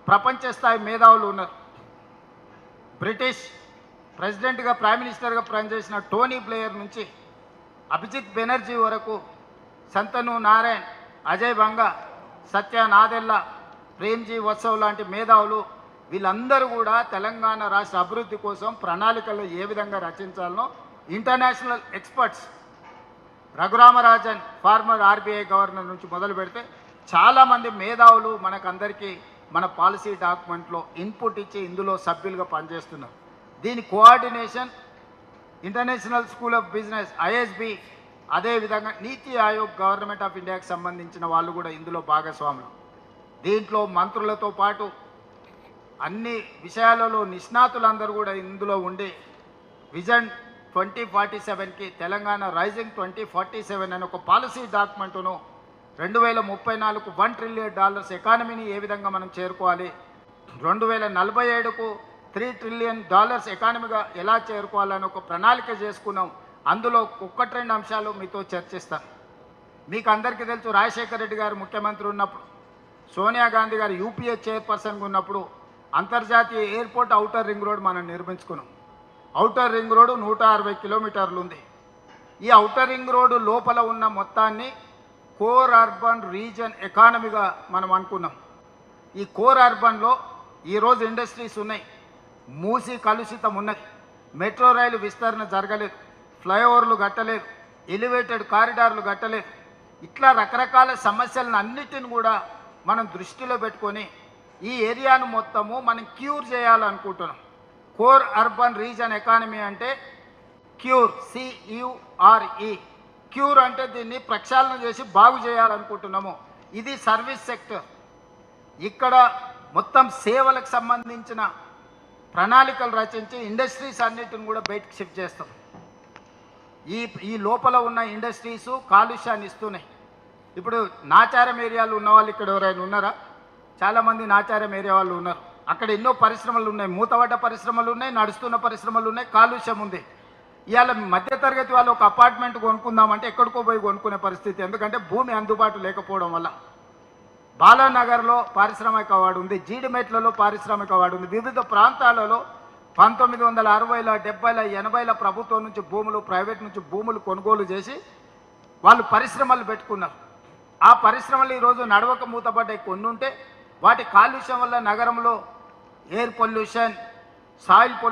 ప్రపంచ స్థాయి మేధావులు ఉన్నారు. బ్రిటిష్ ప్రెసిడెంట్గా ప్రైమ్ మినిస్టర్గా పనిచేసిన టోనీ బ్లేయర్ నుంచి అభిజిత్ బెనర్జీ వరకు, సంతను నారాయణ్, అజయ్ బంగా, సత్య నాదెల్లా, ప్రేమ్జీ వత్సవ్ లాంటి మేధావులు వీళ్ళందరూ కూడా తెలంగాణ రాష్ట్ర అభివృద్ధి కోసం ప్రణాళికలు ఏ విధంగా రచించాలనో international experts, Raghuramarajan former RBI governor నుంచి మొదలు పెడితే చాలామంది మేధావులు మనకందరికీ మన పాలసీ డాక్యుమెంట్లో ఇన్పుట్ ఇచ్చి ఇందులో సభ్యులుగా పనిచేస్తున్నారు. దీని coordination international school of business ISB, అదేవిధంగా నీతి ఆయోగ్ గవర్నమెంట్ ఆఫ్ ఇండియాకి సంబంధించిన వాళ్ళు కూడా ఇందులో భాగస్వాములు. దీంట్లో మంత్రులతో పాటు అన్ని విషయాలలో నిష్ణాతులందరూ కూడా ఇందులో ఉండి విజన్ 2047కి తెలంగాణ రైజింగ్ 2047 అనే ఒక పాలసీ డాక్యుమెంటును 2034కు $1 ట్రిలియన్ ఎకానమీని ఏ విధంగా మనం చేరుకోవాలి, 2047కు $3 ట్రిలియన్ ఎకానమీగా ఎలా చేరుకోవాలని ఒక ప్రణాళిక చేసుకున్నాం. అందులో ఒక్కటి రెండు అంశాలు మీతో చర్చిస్తాను. మీకు అందరికీ తెలుసు, రాజశేఖర రెడ్డి గారు ముఖ్యమంత్రి ఉన్నప్పుడు, సోనియా గాంధీ గారు యూపీఏ చైర్పర్సన్గా ఉన్నప్పుడు అంతర్జాతీయ ఎయిర్పోర్ట్ ఔటర్ రింగ్ రోడ్ మనం నిర్మించుకున్నాం. ఔటర్ రింగ్ రోడ్డు 160 కిలోమీటర్లు ఉంది. ఈ ఔటర్ రింగ్ రోడ్డు లోపల ఉన్న మొత్తాన్ని కోర్ అర్బన్ రీజన్ ఎకానమీగా మనం అనుకున్నాం. ఈ కోర్ అర్బన్లో ఈరోజు ఇండస్ట్రీస్ ఉన్నాయి, మూసి కలుషితం ఉన్నది, మెట్రో రైలు విస్తరణ జరగలేదు, ఫ్లైఓవర్లు కట్టలేదు, ఎలివేటెడ్ కారిడార్లు కట్టలేదు. ఇట్లా రకరకాల సమస్యలను అన్నిటిని కూడా మనం దృష్టిలో పెట్టుకొని ఈ ఏరియాను మొత్తము మనం క్యూర్ చేయాలనుకుంటున్నాం. కోర్ అర్బన్ రీజన్ ఎకానమీ అంటే క్యూర్, CURE, క్యూర్ అంటే దీన్ని ప్రక్షాళన చేసి బాగు చేయాలనుకుంటున్నాము. ఇది సర్వీస్ సెక్టర్. ఇక్కడ మొత్తం సేవలకు సంబంధించిన ప్రణాళికలు రచించి ఇండస్ట్రీస్ అన్నిటిని కూడా బయటకు షిఫ్ట్ చేస్తాం. ఈ లోపల ఉన్న ఇండస్ట్రీసు కాలుష్యాన్ని ఇస్తున్నాయి. ఇప్పుడు నాచారం ఏరియాలు ఉన్న వాళ్ళు ఇక్కడ ఎవరైనా ఉన్నారా? చాలామంది నాచారం ఏరియా వాళ్ళు ఉన్నారు. అక్కడ ఎన్నో పరిశ్రమలు ఉన్నాయి, మూతపడ్డ పరిశ్రమలు ఉన్నాయి, నడుస్తున్న పరిశ్రమలు ఉన్నాయి, కాలుష్యం ఉంది. ఇవాళ మధ్యతరగతి వాళ్ళు ఒక అపార్ట్మెంట్ కొనుక్కుందామంటే ఎక్కడికో పోయి కొనుక్కునే పరిస్థితి, ఎందుకంటే భూమి అందుబాటు లేకపోవడం వల్ల. బాలానగర్లో పారిశ్రామిక వాడు ఉంది, జీడిమెట్లలో పారిశ్రామిక వాడు ఉంది. వివిధ ప్రాంతాలలో 1960ల 70ల 80ల ప్రభుత్వం నుంచి భూములు, ప్రైవేట్ నుంచి భూములు కొనుగోలు చేసి వాళ్ళు పరిశ్రమలు పెట్టుకున్నారు. ఆ పరిశ్రమలు ఈరోజు నడవక మూతపడ్డాయి. కొన్ని ఉంటే వాటి కాలుష్యం వల్ల నగరంలో ఎయిర్ పొల్యూషన్, సాయిల్ పొల్యూషన్